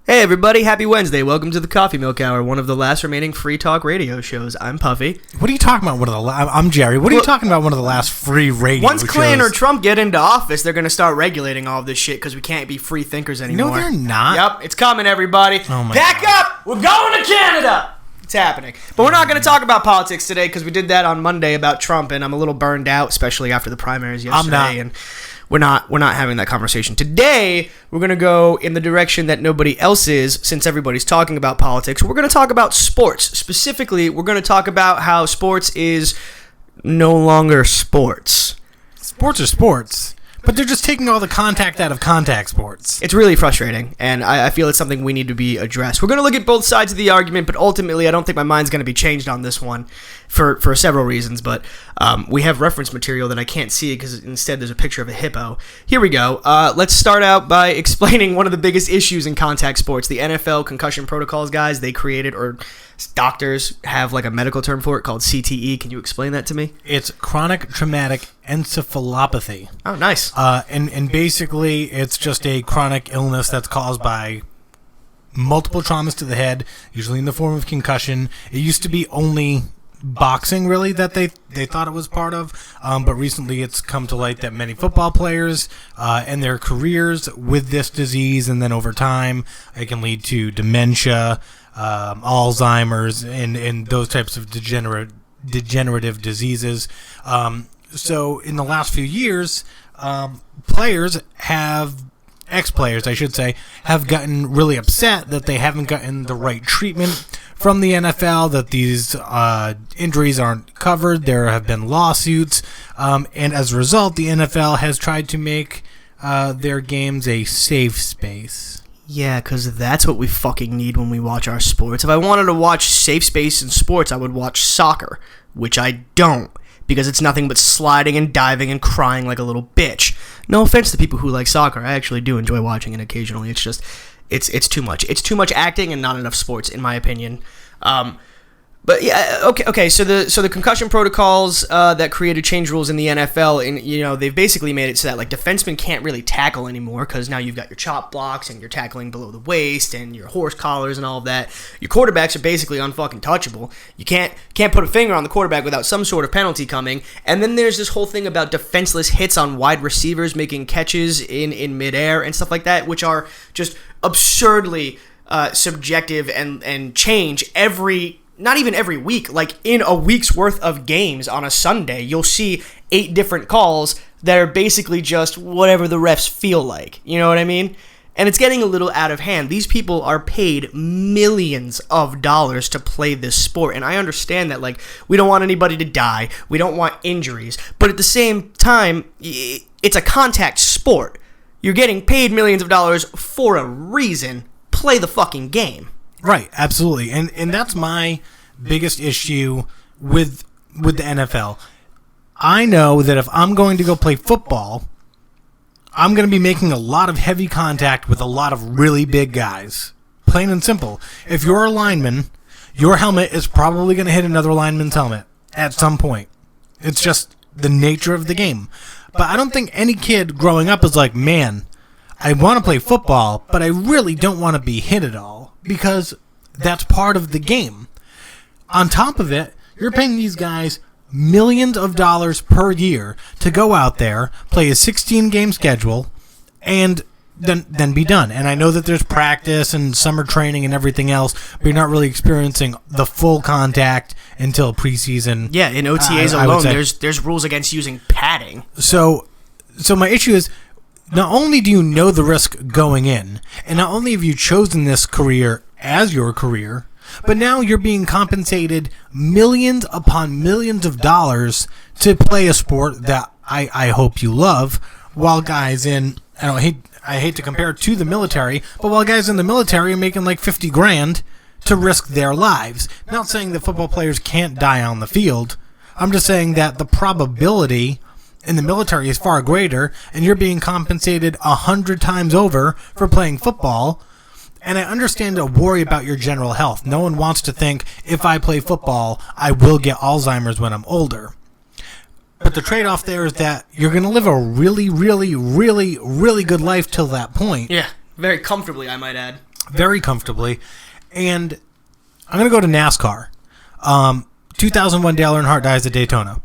Hey everybody, happy Wednesday. Welcome to the Coffee Milk Hour, one of the last remaining free talk radio shows. I'm Puffy. What are you talking about? I'm Jerry. What are you talking about? One of the last free radio shows? Once Clinton or Trump get into office, they're going to start regulating all this shit because we can't be free thinkers anymore. No, they're not. Yep, it's coming, everybody. Oh my Pack God. up! We're going to Canada! It's happening. But we're not going to talk about politics today because we did that on Monday about Trump, and I'm a little burned out, especially after the primaries yesterday. I'm not. And we're not having that conversation. Today, we're going to go in the direction that nobody else is, since everybody's talking about politics. We're going to talk about sports. Specifically, we're going to talk about how sports is no longer sports. Sports are sports, but they're just taking all the contact out of contact sports. It's really frustrating, and I feel it's something we need to be addressed. We're going to look at both sides of the argument, but ultimately, I don't think my mind's going to be changed on this one for several reasons, but we have reference material that I can't see because instead there's a picture of a hippo. Here we go. Let's start out by explaining one of the biggest issues in contact sports. The NFL concussion protocols, guys, they created, or doctors have like a medical term for it called CTE. Can you explain that to me? It's chronic traumatic encephalopathy. Oh, nice. And basically, it's just a chronic illness that's caused by multiple traumas to the head, usually in the form of concussion. It used to be only boxing, really, that they thought it was part of, but recently it's come to light that many football players end their careers with this disease, and then over time it can lead to dementia, Alzheimer's, and those types of degenerative diseases. So in the last few years, ex-players, I should say, have gotten really upset that they haven't gotten the right treatment from the NFL, that these injuries aren't covered. There have been lawsuits, and as a result, the NFL has tried to make their games a safe space. Yeah, because that's what we fucking need when we watch our sports. If I wanted to watch safe space in sports, I would watch soccer, which I don't, because it's nothing but sliding and diving and crying like a little bitch. No offense to people who like soccer. I actually do enjoy watching it occasionally. It's just, it's too much. It's too much acting and not enough sports, in my opinion. But yeah, okay. So the concussion protocols that created change rules in the NFL, and they've basically made it so that like defensemen can't really tackle anymore because now you've got your chop blocks and you're tackling below the waist and your horse collars and all of that. Your quarterbacks are basically unfucking touchable. You can't put a finger on the quarterback without some sort of penalty coming. And then there's this whole thing about defenseless hits on wide receivers making catches in midair and stuff like that, which are just absurdly subjective and change not even every week, like in a week's worth of games on a Sunday, you'll see 8 different calls that are basically just whatever the refs feel like. You know what I mean? And it's getting a little out of hand. These people are paid millions of dollars to play this sport. And I understand that, like, we don't want anybody to die. We don't want injuries. But at the same time, it's a contact sport. You're getting paid millions of dollars for a reason. Play the fucking game. Right, absolutely. And that's my biggest issue with the NFL. I know that if I'm going to go play football, I'm going to be making a lot of heavy contact with a lot of really big guys. Plain and simple. If you're a lineman, your helmet is probably going to hit another lineman's helmet at some point. It's just the nature of the game. But I don't think any kid growing up is like, man, I want to play football, but I really don't want to be hit at all, because that's part of the game. On top of it, you're paying these guys millions of dollars per year to go out there, play a 16-game schedule, and then be done. And I know that there's practice and summer training and everything else, but you're not really experiencing the full contact until preseason. Yeah, in OTAs alone, there's rules against using padding. So my issue is, not only do you know the risk going in, and not only have you chosen this career as your career, but now you're being compensated millions upon millions of dollars to play a sport that I hope you love, while guys I hate to compare it to the military, but while guys in the military are making like $50,000 to risk their lives. Not saying that football players can't die on the field. I'm just saying that the probability in the military is far greater, and you're being compensated 100 times over for playing football. And I understand a worry about your general health. No one wants to think, if I play football, I will get Alzheimer's when I'm older. But the trade-off there is that you're going to live a really, really, really, really good life till that point. Yeah, very comfortably, I might add. very comfortably. And I'm going to go to NASCAR. 2001 Dale Earnhardt dies at Daytona.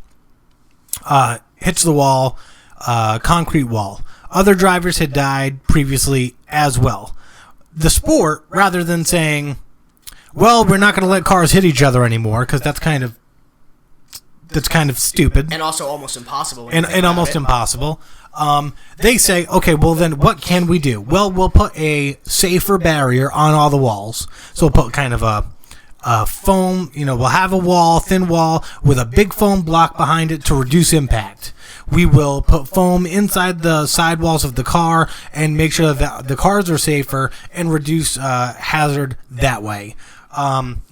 Hits the wall, concrete wall. Other drivers had died previously as well. The sport, rather than saying, well, we're not going to let cars hit each other anymore, because that's kind of stupid. And also almost impossible. And almost impossible. They say, okay, well then what can we do? Well, we'll put a safer barrier on all the walls. So we'll put kind of a foam, we'll have a wall, thin wall, with a big foam block behind it to reduce impact. We will put foam inside the sidewalls of the car and make sure that the cars are safer and reduce hazard that way.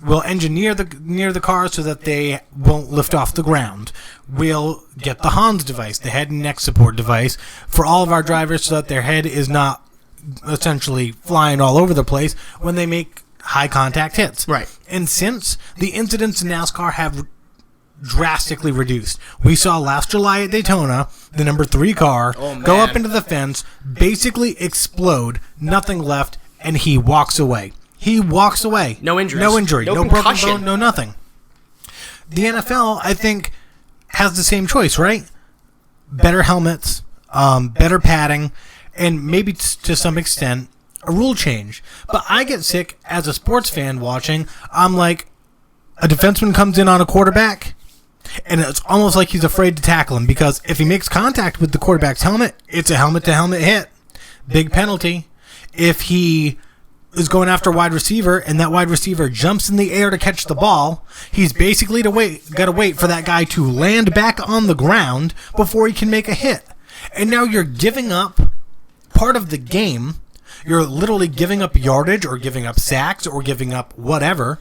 We'll engineer near the cars so that they won't lift off the ground. We'll get the Hans device, the head and neck support device, for all of our drivers so that their head is not essentially flying all over the place when they make high contact hits. Right. And since the incidents in NASCAR have drastically reduced. We saw last July at Daytona, the number 3 car go up into the fence, basically explode, nothing left, and he walks away. No injuries. No injury. No broken bone, no nothing. The NFL, I think, has the same choice, right? Better helmets, better padding, and maybe to some extent, a rule change. But I get sick as a sports fan watching. I'm like, a defenseman comes in on a quarterback, and it's almost like he's afraid to tackle him, because if he makes contact with the quarterback's helmet, it's a helmet-to-helmet hit. Big penalty. If he is going after a wide receiver, and that wide receiver jumps in the air to catch the ball, he's basically got to wait for that guy to land back on the ground before he can make a hit. And now you're giving up part of the game. You're literally giving up yardage or giving up sacks or giving up whatever,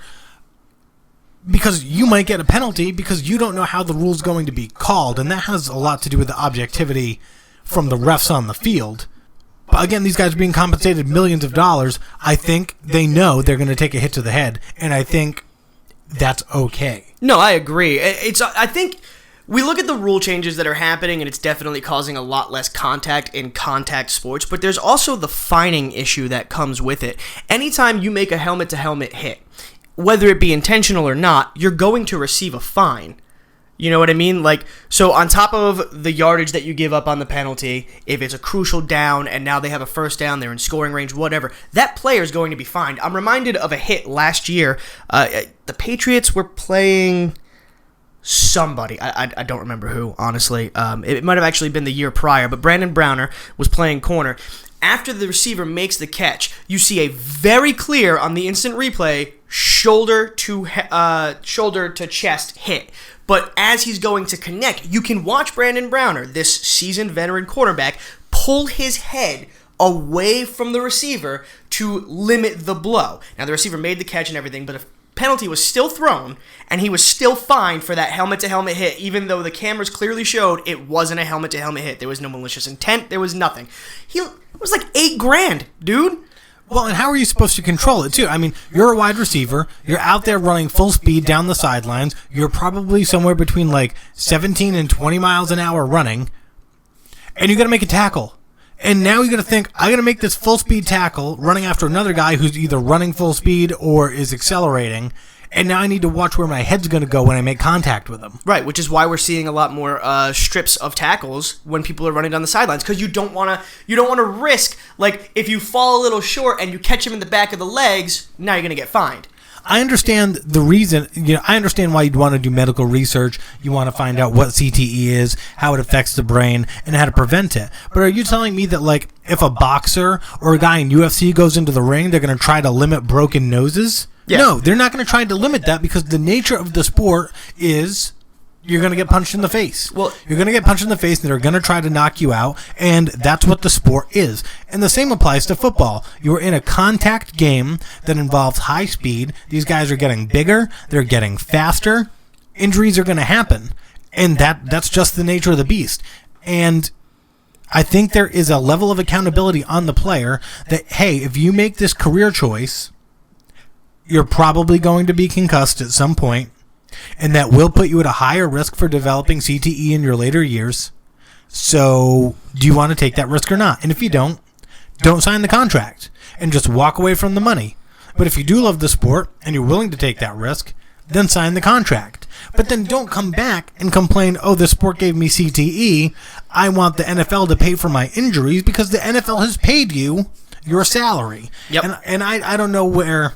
because you might get a penalty because you don't know how the rule's going to be called, and that has a lot to do with the objectivity from the refs on the field. But again, these guys are being compensated millions of dollars. I think they know they're going to take a hit to the head, and I think that's okay. No, I agree. I think we look at the rule changes that are happening, and it's definitely causing a lot less contact in contact sports, but there's also the fining issue that comes with it. Anytime you make a helmet-to-helmet hit, whether it be intentional or not, you're going to receive a fine. You know what I mean? So on top of the yardage that you give up on the penalty, if it's a crucial down and now they have a first down, they're in scoring range, whatever, that player is going to be fined. I'm reminded of a hit last year. The Patriots were playing somebody. I don't remember who, honestly. It might have actually been the year prior, but Brandon Browner was playing corner. After the receiver makes the catch, you see a very clear, on the instant replay, shoulder to chest hit. But as he's going to connect, you can watch Brandon Browner, this seasoned veteran quarterback, pull his head away from the receiver to limit the blow. Now, the receiver made the catch and everything, but a penalty was still thrown, and he was still fined for that helmet-to-helmet hit, even though the cameras clearly showed it wasn't a helmet-to-helmet hit. There was no malicious intent. There was nothing. It was like $8,000, dude. Well, and how are you supposed to control it, too? I mean, you're a wide receiver. You're out there running full speed down the sidelines. You're probably somewhere between 17 and 20 miles an hour running, and you got to make a tackle. And now you got to think, I got to make this full speed tackle running after another guy who's either running full speed or is accelerating. And now I need to watch where my head's going to go when I make contact with him. Right, which is why we're seeing a lot more strips of tackles when people are running down the sidelines, because you don't want to risk, if you fall a little short and you catch him in the back of the legs, now you're going to get fined. I understand the reason. I understand why you'd want to do medical research. You want to find out what CTE is, how it affects the brain, and how to prevent it. But are you telling me that, if a boxer or a guy in UFC goes into the ring, they're going to try to limit broken noses? Yeah. No, they're not going to try to limit that, because the nature of the sport is you're going to get punched in the face. Well, you're going to get punched in the face, and they're going to try to knock you out, and that's what the sport is. And the same applies to football. You're in a contact game that involves high speed. These guys are getting bigger. They're getting faster. Injuries are going to happen, and that's just the nature of the beast. And I think there is a level of accountability on the player that, hey, if you make this career choice, you're probably going to be concussed at some point, and that will put you at a higher risk for developing CTE in your later years. So do you want to take that risk or not? And if you don't sign the contract. and just walk away from the money. But if you do love the sport and you're willing to take that risk, then sign the contract. But then don't come back and complain, oh, the sport gave me CTE. I want the NFL to pay for my injuries because the NFL has paid you your salary. Yep. And I don't know where...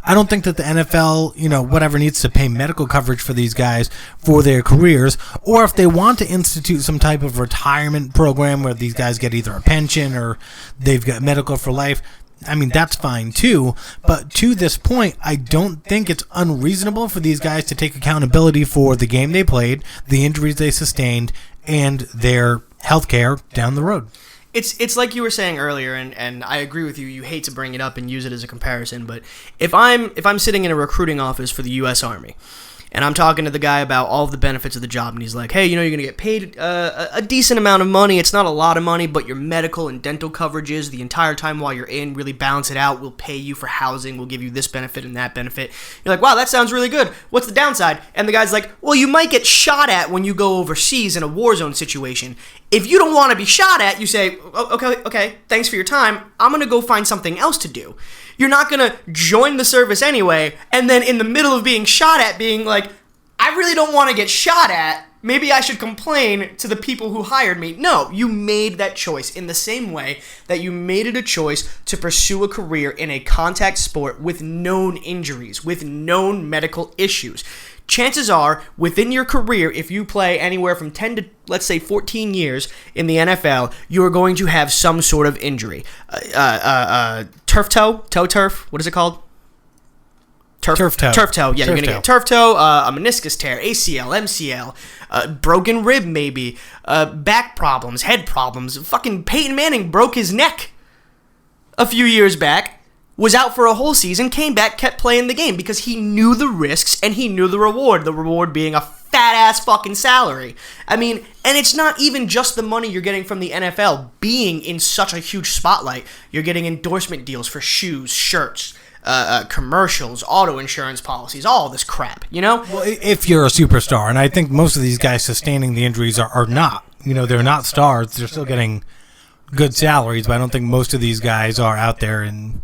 I don't think that the NFL, whatever, needs to pay medical coverage for these guys for their careers, or if they want to institute some type of retirement program where these guys get either a pension or they've got medical for life. I mean, that's fine too. But to this point, I don't think it's unreasonable for these guys to take accountability for the game they played, the injuries they sustained, and their health care down the road. It's like you were saying earlier, and I agree with you. You hate to bring it up and use it as a comparison, but if I'm sitting in a recruiting office for the U.S. Army, and I'm talking to the guy about all of the benefits of the job, and he's like, hey, you're going to get paid a decent amount of money. It's not a lot of money, but your medical and dental coverages the entire time while you're in, really balance it out. We'll pay you for housing. We'll give you this benefit and that benefit. You're like, wow, that sounds really good. What's the downside? And the guy's like, well, you might get shot at when you go overseas in a war zone situation. If you don't want to be shot at, you say, oh, okay, thanks for your time. I'm going to go find something else to do. You're not going to join the service anyway, and then in the middle of being shot at, being like, I really don't want to get shot at. Maybe I should complain to the people who hired me. No, you made that choice in the same way that you made it a choice to pursue a career in a contact sport with known injuries, with known medical issues. Chances are, within your career, if you play anywhere from 10 to, let's say, 14 years in the NFL, you are going to have some sort of injury. Turf toe? Toe turf? What is it called? Turf toe. Turf toe. Yeah, you're going to get turf toe, a meniscus tear, ACL, MCL, broken rib maybe, back problems, head problems. Fucking Peyton Manning broke his neck a few years back, was out for a whole season, came back, kept playing the game because he knew the risks and he knew the reward being a fat-ass fucking salary. I mean, and it's not even just the money you're getting from the NFL being in such a huge spotlight. You're getting endorsement deals for shoes, shirts, commercials, auto insurance policies, all this crap, Well, if you're a superstar, and I think most of these guys sustaining the injuries are not. They're not stars. They're still getting good salaries, but I don't think most of these guys are out there and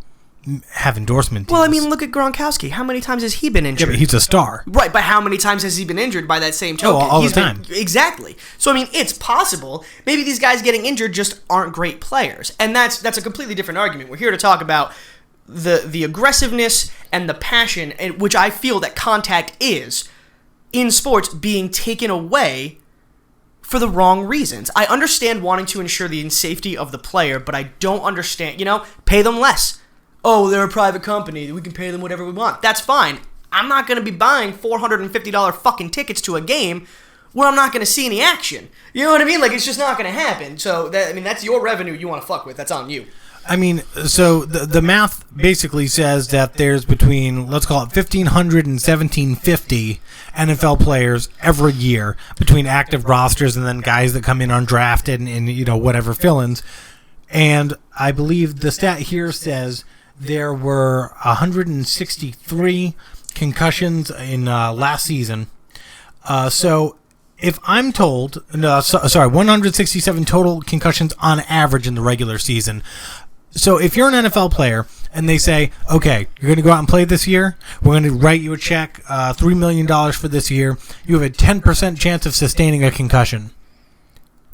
have endorsement deals. Well, I mean, look at Gronkowski. How many times has he been injured? Yeah, but he's a star. Right, but how many times has he been injured by that same token? All the time. Exactly. So, I mean, it's possible. Maybe these guys getting injured just aren't great players. And that's a completely different argument. We're here to talk about the aggressiveness and the passion, which I feel that contact is, in sports, being taken away for the wrong reasons. I understand wanting to ensure the safety of the player, but I don't understand, pay them less. Oh, they're a private company. We can pay them whatever we want. That's fine. I'm not going to be buying $450 fucking tickets to a game where I'm not going to see any action. You know what I mean? Like, it's just not going to happen. So, that's your revenue you want to fuck with. That's on you. I mean, so the math basically says that there's between, let's call it 1,500 and 1,750 NFL players every year between active rosters and then guys that come in undrafted and whatever fill-ins. And I believe the stat here says there were 163 concussions in last season. So if I'm told, 167 total concussions on average in the regular season. So if you're an NFL player and they say, okay, you're going to go out and play this year, we're going to write you a check, $3 million for this year, you have a 10% chance of sustaining a concussion.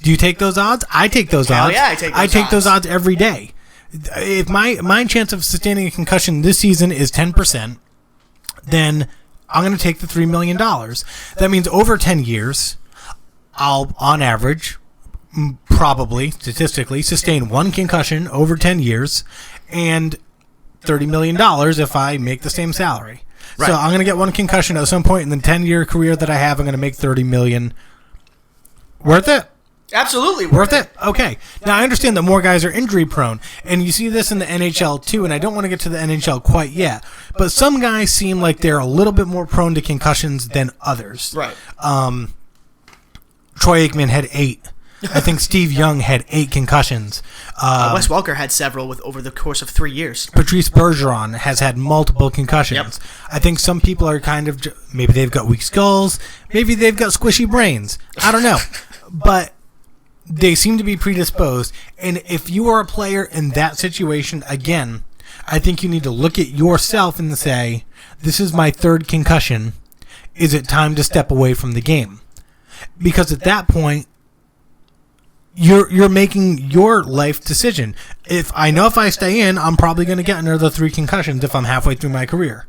Do you take those odds? I take those odds. Yeah, I take those odds every day. If my chance of sustaining a concussion this season is 10%, then I'm going to take the $3 million. That means over 10 years, I'll, on average, probably, statistically, sustain one concussion over 10 years and $30 million if I make the same salary. Right. So I'm going to get one concussion at some point in the 10-year career that I have. I'm going to make $30 million. Worth it? Absolutely worth it. Okay. Now, I understand that more guys are injury prone, and you see this in the NHL too, and I don't want to get to the NHL quite yet, but some guys seem like they're a little bit more prone to concussions than others. Right. Troy Aikman had 8. I think Steve Young had 8 concussions. Wes Welker had several over the course of 3 years. Patrice Bergeron has had multiple concussions. Yep. I think some people are kind of, maybe they've got weak skulls, maybe they've got squishy brains. I don't know. But they seem to be predisposed. And if you are a player in that situation, again, I think you need to look at yourself and say, this is my third concussion. Is it time to step away from the game? Because at that point, you're making your life decision. If I stay in, I'm probably going to get another 3 concussions if I'm halfway through my career.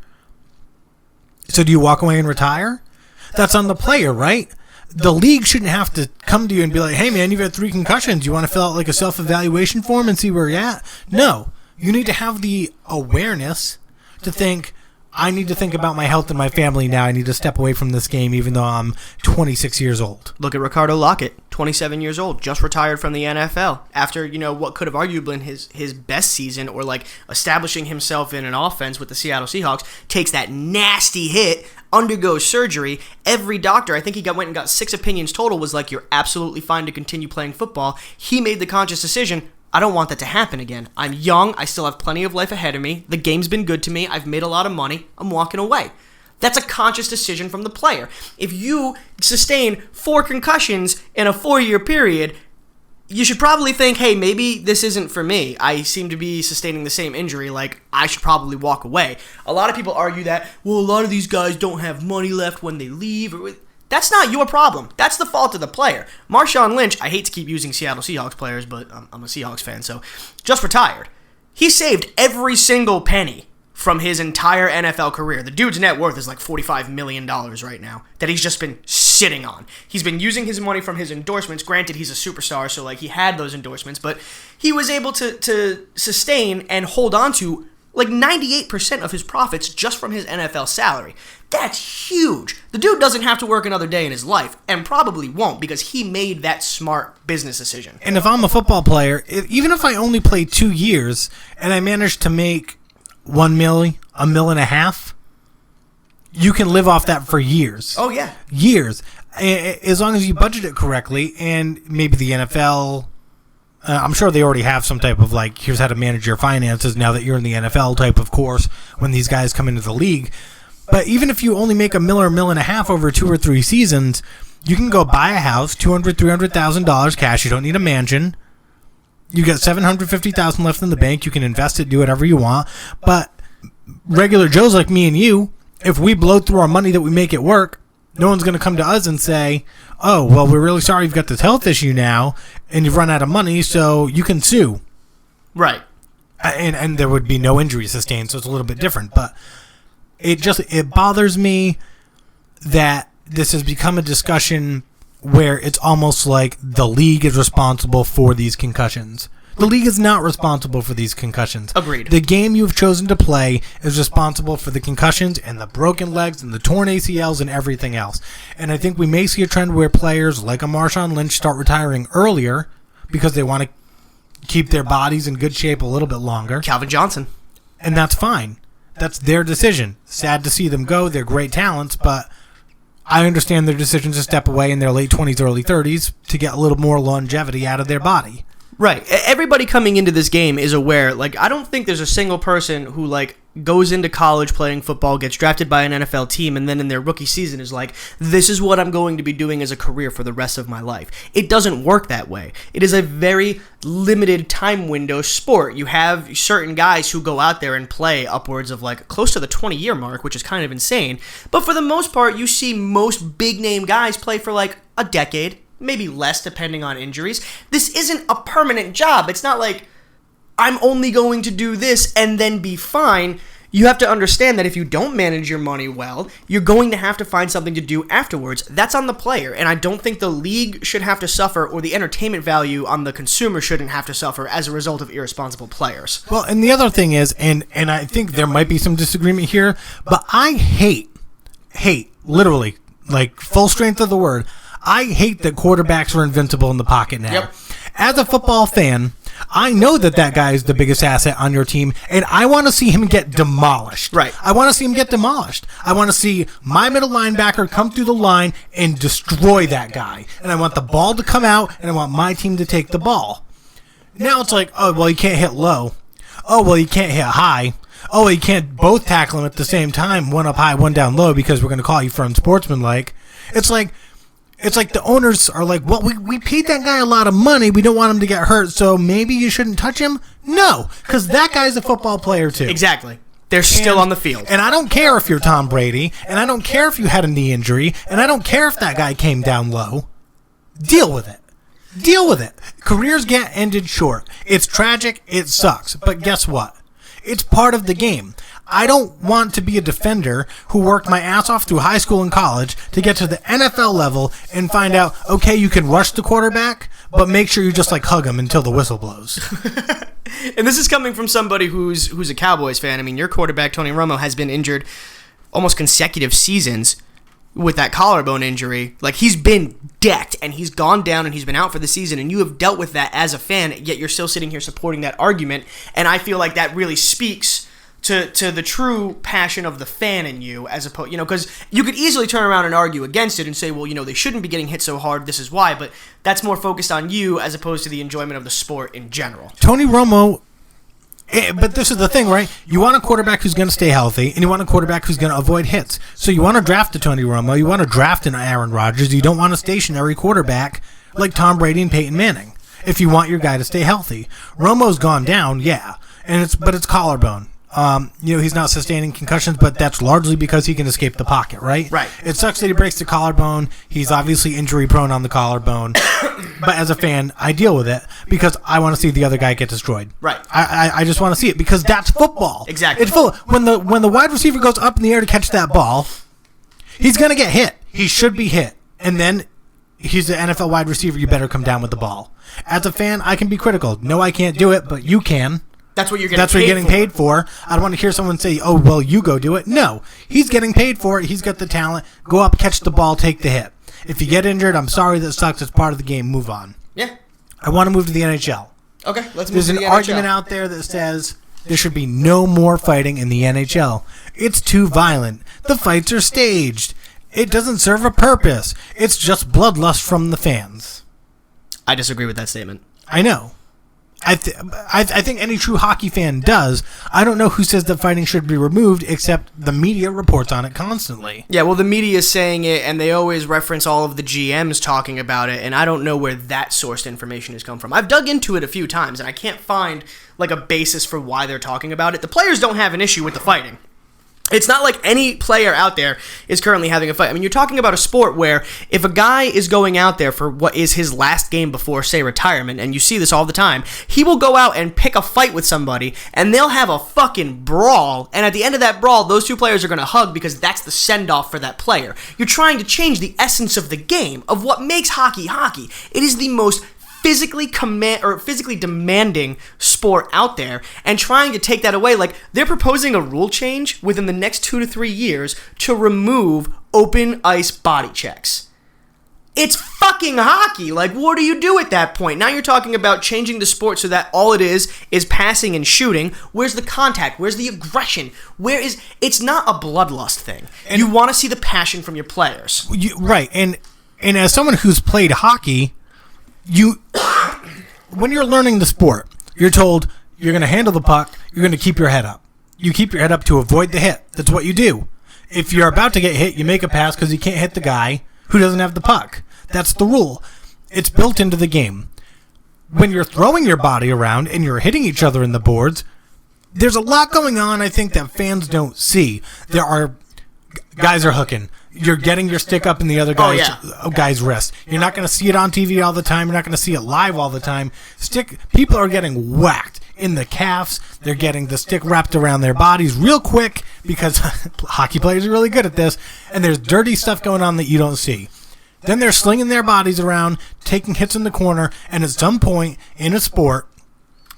So do you walk away and retire? That's on the player, right? The league shouldn't have to come to you and be like, hey man, you've had 3 concussions. You want to fill out like a self-evaluation form and see where you're at? No. You need to have the awareness to think, I need to think about my health and my family now. I need to step away from this game even though I'm 26 years old. Look at Ricardo Lockett, 27 years old, just retired from the NFL after, what could have arguably been his best season, or like establishing himself in an offense with the Seattle Seahawks, takes that nasty hit, undergoes surgery. Every doctor, I think he went and got 6 opinions total, was like, you're absolutely fine to continue playing football. He made the conscious decision, I don't want that to happen again. I'm young. I still have plenty of life ahead of me. The game's been good to me. I've made a lot of money. I'm walking away. That's a conscious decision from the player. If you sustain 4 concussions in a 4-year period, you should probably think, hey, maybe this isn't for me. I seem to be sustaining the same injury. Like, I should probably walk away. A lot of people argue that, well, a lot of these guys don't have money left when they leave. That's not your problem. That's the fault of the player. Marshawn Lynch, I hate to keep using Seattle Seahawks players, but I'm a Seahawks fan, so just retired. He saved every single penny from his entire NFL career. The dude's net worth is like $45 million right now that he's just been sitting on. He's been using his money from his endorsements. Granted, he's a superstar, so like he had those endorsements, but he was able to sustain and hold on to like 98% of his profits just from his NFL salary. That's huge. The dude doesn't have to work another day in his life, and probably won't, because he made that smart business decision. And if I'm a football player, even if I only play 2 years and I manage to make $1 million, $1.5 million, you can live off that for years. Oh yeah, years, as long as you budget it correctly. And maybe the NFL, I'm sure they already have some type of like, here's how to manage your finances now that you're in the NFL type of course when these guys come into the league. But even if you only make $1 million or $1.5 million over 2 or 3 seasons, you can go buy a house, $200,000, $300,000 cash. You don't need a mansion. You got $750,000 left in the bank. You can invest it, do whatever you want. But regular Joes like me and you, if we blow through our money that we make at work, no one's going to come to us and say, oh, well, we're really sorry you've got this health issue now, and you've run out of money, so you can sue. Right. And there would be no injury sustained, so it's a little bit different. But it bothers me that this has become a discussion where it's almost like the league is responsible for these concussions. The league is not responsible for these concussions. Agreed. The game you've chosen to play is responsible for the concussions and the broken legs and the torn ACLs and everything else. And I think we may see a trend where players like a Marshawn Lynch start retiring earlier because they want to keep their bodies in good shape a little bit longer. Calvin Johnson. And that's fine. That's their decision. Sad to see them go. They're great talents, but I understand their decision to step away in their late 20s, early 30s to get a little more longevity out of their body. Right. Everybody coming into this game is aware. Like, I don't think there's a single person who, like, goes into college playing football, gets drafted by an NFL team, and then in their rookie season is like, this is what I'm going to be doing as a career for the rest of my life. It doesn't work that way. It is a very limited time window sport. You have certain guys who go out there and play upwards of, like, close to the 20-year mark, which is kind of insane. But for the most part, you see most big-name guys play for, like, a decade, maybe less depending on injuries. This isn't a permanent job. It's not like I'm only going to do this and then be fine. You have to understand that if you don't manage your money well, you're going to have to find something to do afterwards. That's on the player, and I don't think the league should have to suffer, or the entertainment value on the consumer shouldn't have to suffer as a result of irresponsible players. Well, and the other thing is, and I think there might be some disagreement here, but I hate, literally, like full strength of the word, I hate that quarterbacks are invincible in the pocket now. Yep. As a football fan, I know that guy is the biggest asset on your team, and I want to see him get demolished. Right. I want to see him get demolished. I want to see my middle linebacker come through the line and destroy that guy. And I want the ball to come out, and I want my team to take the ball. Now it's like, oh, well, you can't hit low. Oh, well, you can't hit high. Oh, well, you can't both tackle him at the same time, one up high, one down low, because we're going to call you for unsportsmanlike. It's like, It's like the owners are like, well, we paid that guy a lot of money. We don't want him to get hurt, so maybe you shouldn't touch him? No, because that guy's a football player too. Exactly. They're still on the field. And I don't care if you're Tom Brady, and I don't care if you had a knee injury, and I don't care if that guy came down low. Deal with it. Deal with it. Careers get ended short. It's tragic. It sucks. But guess what? It's part of the game. I don't want to be a defender who worked my ass off through high school and college to get to the NFL level and find out, okay, you can rush the quarterback, but make sure you just like hug him until the whistle blows. And this is coming from somebody who's a Cowboys fan. I mean, your quarterback, Tony Romo, has been injured almost consecutive seasons with that collarbone injury. Like, he's been decked, and he's gone down, and he's been out for the season, and you have dealt with that as a fan, yet you're still sitting here supporting that argument, and I feel like that really speaks to the true passion of the fan in you, as opposed, because you could easily turn around and argue against it and say, well, they shouldn't be getting hit so hard, this is why, but that's more focused on you as opposed to the enjoyment of the sport in general. Tony Romo, but this is the thing, right? You want a quarterback who's going to stay healthy, and you want a quarterback who's going to avoid hits. So you want to draft a Tony Romo, you want to draft an Aaron Rodgers, you don't want a stationary quarterback like Tom Brady and Peyton Manning if you want your guy to stay healthy. Romo's gone down, yeah, but it's collarbone. He's not sustaining concussions, but that's largely because he can escape the pocket, right? Right. It sucks that he breaks the collarbone. He's obviously injury prone on the collarbone. But as a fan, I deal with it because I want to see the other guy get destroyed. Right. I just want to see it because that's football. Exactly. It's when the wide receiver goes up in the air to catch that ball, he's going to get hit. He should be hit. And then he's an NFL wide receiver. You better come down with the ball. As a fan, I can be critical. No, I can't do it, but you can. That's what you're getting paid for. I don't want to hear someone say, oh, well, you go do it. No, he's getting paid for it. He's got the talent. Go up, catch the ball, take the hit. If you get injured, I'm sorry that sucks. It's part of the game. Move on. Yeah. I want to move to the NHL. Okay, let's move There's to the NHL. There's an argument out there that says there should be no more fighting in the NHL. It's too violent. The fights are staged. It doesn't serve a purpose. It's just bloodlust from the fans. I disagree with that statement. I know. I think any true hockey fan does. I don't know who says that fighting should be removed, except the media reports on it constantly. Yeah, well, the media is saying it, and they always reference all of the GMs talking about it, and I don't know where that sourced information has come from. I've dug into it a few times, and I can't find a basis for why they're talking about it. The players don't have an issue with the fighting. It's not like any player out there is currently having a fight. I mean, you're talking about a sport where if a guy is going out there for what is his last game before, say, retirement, and you see this all the time, he will go out and pick a fight with somebody, and they'll have a fucking brawl, and at the end of that brawl, those two players are going to hug because that's the send-off for that player. You're trying to change the essence of the game, of what makes hockey hockey. It is the most physically demanding sport out there, and trying to take that away. Like, they're proposing a rule change within the next 2 to 3 years to remove open ice body checks. It's fucking hockey. Like, what do you do at that point? Now you're talking about changing the sport so that all it is passing and shooting. Where's the contact? Where's the aggression? It's not a bloodlust thing. And you want to see the passion from your players. Right. And as someone who's played hockey, when you're learning the sport, you're told you're going to handle the puck, you're going to keep your head up. You keep your head up to avoid the hit. That's what you do. If you're about to get hit, you make a pass because you can't hit the guy who doesn't have the puck. That's the rule. It's built into the game. When you're throwing your body around and you're hitting each other in the boards, there's a lot going on, I think, that fans don't see. Guys are hooking. You're getting your stick up in the other guy's wrist. You're not going to see it on TV all the time. You're not going to see it live all the time. People are getting whacked in the calves. They're getting the stick wrapped around their bodies real quick because hockey players are really good at this. And there's dirty stuff going on that you don't see. Then they're slinging their bodies around, taking hits in the corner, and at some point in a sport,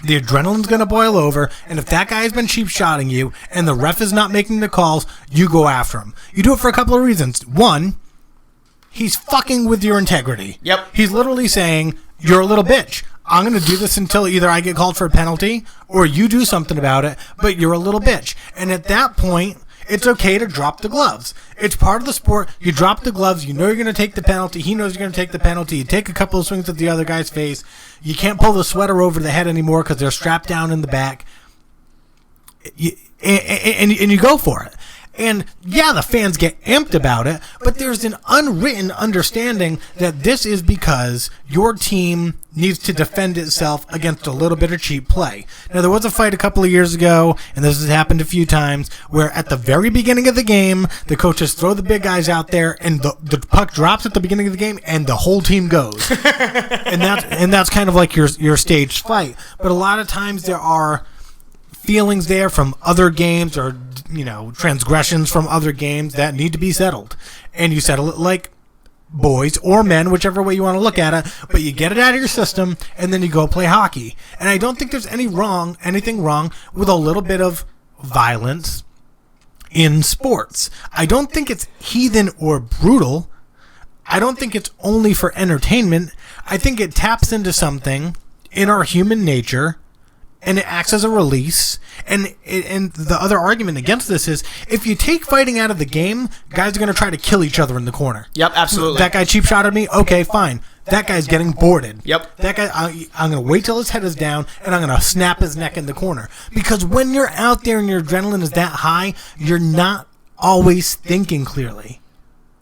the adrenaline's going to boil over, and if that guy has been cheap-shotting you and the ref is not making the calls, you go after him. You do it for a couple of reasons. One, he's fucking with your integrity. Yep. He's literally saying, you're a little bitch. I'm going to do this until either I get called for a penalty or you do something about it, but you're a little bitch. And at that point, it's okay to drop the gloves. It's part of the sport. You drop the gloves. You know you're going to take the penalty. He knows you're going to take the penalty. You take a couple of swings at the other guy's face. You can't pull the sweater over the head anymore because they're strapped down in the back. And you go for it. And yeah, the fans get amped about it, but there's an unwritten understanding that this is because your team needs to defend itself against a little bit of cheap play. Now, there was a fight a couple of years ago, and this has happened a few times, where at the very beginning of the game, the coaches throw the big guys out there, and the puck drops at the beginning of the game, and the whole team goes. and that's kind of like your staged fight. But a lot of times there are feelings there from other games or, transgressions from other games that need to be settled. And you settle it like boys or men, whichever way you want to look at it, but you get it out of your system and then you go play hockey. And I don't think there's anything wrong with a little bit of violence in sports. I don't think it's heathen or brutal. I don't think it's only for entertainment. I think it taps into something in our human nature, and it acts as a release. And the other argument against this is, if you take fighting out of the game, guys are going to try to kill each other in the corner. Yep, absolutely. That guy cheap shot at me? Okay, fine. That guy's getting boarded. Yep. That guy, I'm going to wait till his head is down, and I'm going to snap his neck in the corner. Because when you're out there and your adrenaline is that high, you're not always thinking clearly.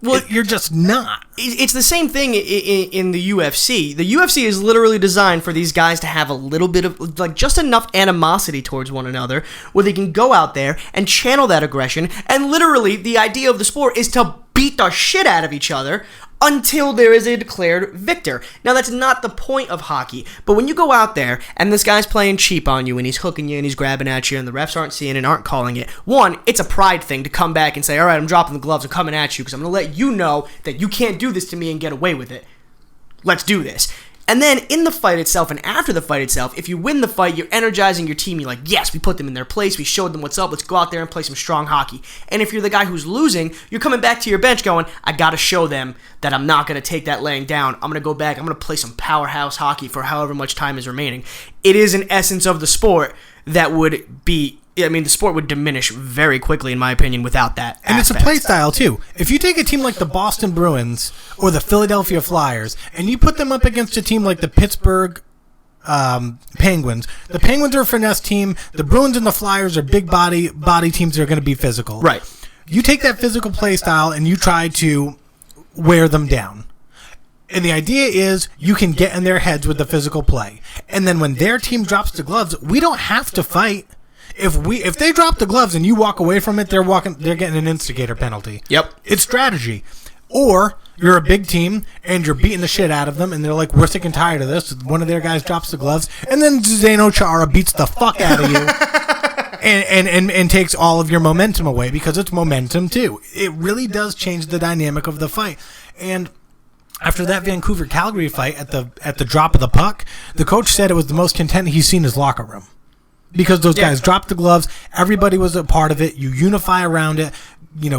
Well, you're just not. It's the same thing in the UFC. The UFC is literally designed for these guys to have a little bit of, just enough animosity towards one another where they can go out there and channel that aggression. And literally, the idea of the sport is to beat the shit out of each other until there is a declared victor. Now, that's not the point of hockey, but when you go out there and this guy's playing cheap on you and he's hooking you and he's grabbing at you and the refs aren't seeing it and aren't calling it, one, it's a pride thing to come back and say, all right, I'm dropping the gloves and coming at you because I'm going to let you know that you can't do this to me and get away with it. Let's do this. And then in the fight itself and after the fight itself, if you win the fight, you're energizing your team. You're like, yes, we put them in their place. We showed them what's up. Let's go out there and play some strong hockey. And if you're the guy who's losing, you're coming back to your bench going, I got to show them that I'm not going to take that laying down. I'm going to go back. I'm going to play some powerhouse hockey for however much time is remaining. It is an essence of the sport that would be... the sport would diminish very quickly, in my opinion, without that And aspect. It's a play style, too. If you take a team like the Boston Bruins or the Philadelphia Flyers, and you put them up against a team like the Pittsburgh Penguins, the Penguins are a finesse team. The Bruins and the Flyers are big body teams that are going to be physical. Right. You take that physical play style and you try to wear them down. And the idea is you can get in their heads with the physical play. And then when their team drops the gloves, we don't have to fight. If they drop the gloves and you walk away from it, they're getting an instigator penalty. Yep. It's strategy. Or you're a big team and you're beating the shit out of them and they're like, we're sick and tired of this. One of their guys drops the gloves and then Zdeno Chara beats the fuck out of you and takes all of your momentum away, because it's momentum too. It really does change the dynamic of the fight. And after that Vancouver-Calgary fight at the drop of the puck, the coach said it was the most content he's seen his locker room. Because those guys dropped the gloves, everybody was a part of it, you unify around it,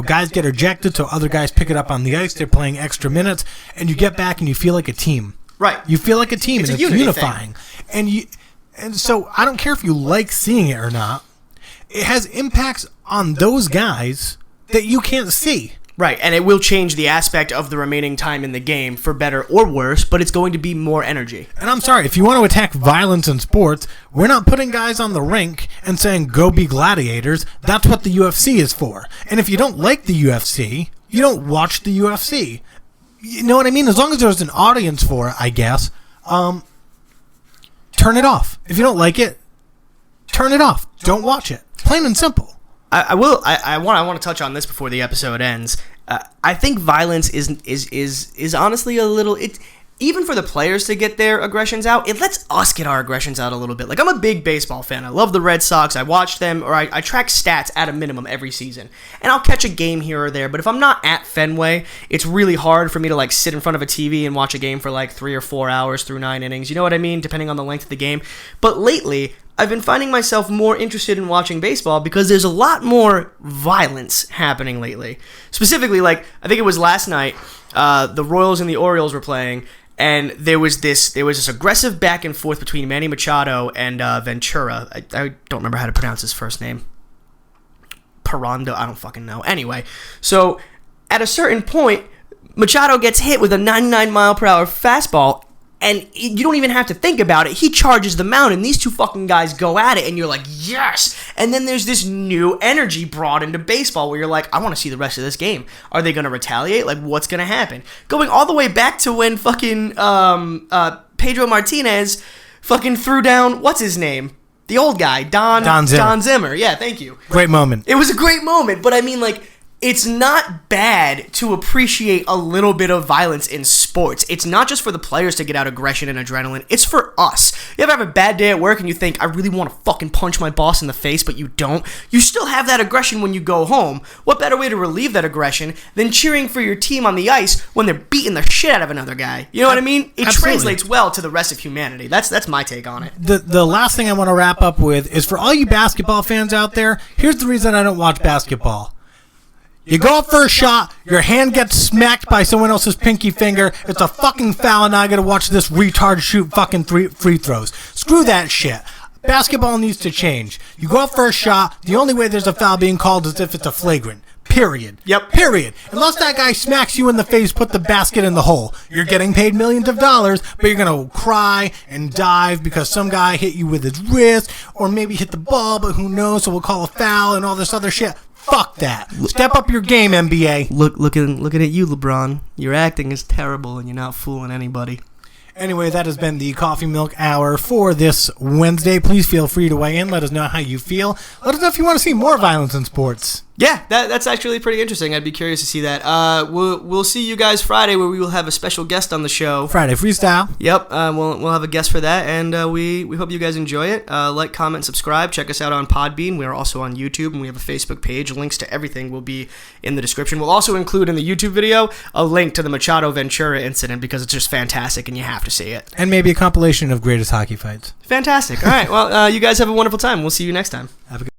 guys get ejected so other guys pick it up on the ice, they're playing extra minutes, and you get back and you feel like a team. Right. You feel like a team, it's and a it's unifying. Thing. And so I don't care if you like seeing it or not, it has impacts on those guys that you can't see. Right, and it will change the aspect of the remaining time in the game for better or worse, but it's going to be more energy. And I'm sorry, if you want to attack violence in sports, we're not putting guys on the rink and saying, go be gladiators. That's what the UFC is for. And if you don't like the UFC, you don't watch the UFC. You know what I mean? As long as there's an audience for it, I guess, turn it off. If you don't like it, turn it off. Don't watch it. Plain and simple. I want to touch on this before the episode ends. I think violence is honestly a little... Even for the players to get their aggressions out, it lets us get our aggressions out a little bit. Like, I'm a big baseball fan. I love the Red Sox. I watch them, or I track stats at a minimum every season. And I'll catch a game here or there, but if I'm not at Fenway, it's really hard for me to, sit in front of a TV and watch a game for, 3 or 4 hours through 9 innings. You know what I mean? Depending on the length of the game. But lately, I've been finding myself more interested in watching baseball because there's a lot more violence happening lately. Specifically, I think it was last night, the Royals and the Orioles were playing, and there was this aggressive back and forth between Manny Machado and Ventura. I don't remember how to pronounce his first name. Parando, I don't fucking know. Anyway, so at a certain point, Machado gets hit with a 99 mile per hour fastball And you don't even have to think about it. He charges the mound, and these two fucking guys go at it, and you're like, yes! And then there's this new energy brought into baseball where you're like, I want to see the rest of this game. Are they going to retaliate? Like, what's going to happen? Going all the way back to when fucking Pedro Martinez fucking threw down, what's his name? The old guy, Don Zimmer. Don Zimmer. Yeah, thank you. Great moment. It was a great moment, but I mean, like, it's not bad to appreciate a little bit of violence in sports. It's not just for the players to get out aggression and adrenaline. It's for us. You ever have a bad day at work and you think, I really want to fucking punch my boss in the face, but you don't? You still have that aggression when you go home. What better way to relieve that aggression than cheering for your team on the ice when they're beating the shit out of another guy? You know what I mean? It translates well to the rest of humanity. That's my take on it. The last thing I want to wrap up with is for all you basketball fans out there, here's the reason I don't watch basketball. You go up for a shot, your hand gets smacked by someone else's pinky finger, it's a fucking foul, and now I gotta watch this retard shoot fucking free throws. Screw that shit. Basketball needs to change. You go up for a shot, the only way there's a foul being called is if it's a flagrant. Period. Yep. Period. Unless that guy smacks you in the face, put the basket in the hole. You're getting paid millions of dollars, but you're going to cry and dive because some guy hit you with his wrist, or maybe hit the ball, but who knows, so we'll call a foul and all this other shit. Fuck that. Step up your game, NBA. Looking at you, LeBron. Your acting is terrible and you're not fooling anybody. Anyway, that has been the Coffee Milk Hour for this Wednesday. Please feel free to weigh in. Let us know how you feel. Let us know if you want to see more violence in sports. Yeah, that's actually pretty interesting. I'd be curious to see that. We'll see you guys Friday, where we will have a special guest on the show. Friday Freestyle. Yep, we'll have a guest for that, and we hope you guys enjoy it. Like, comment, subscribe. Check us out on Podbean. We are also on YouTube, and we have a Facebook page. Links to everything will be in the description. We'll also include in the YouTube video a link to the Machado Ventura incident, because it's just fantastic, and you have to see it. And maybe a compilation of greatest hockey fights. Fantastic. All right, well, you guys have a wonderful time. We'll see you next time. Have a good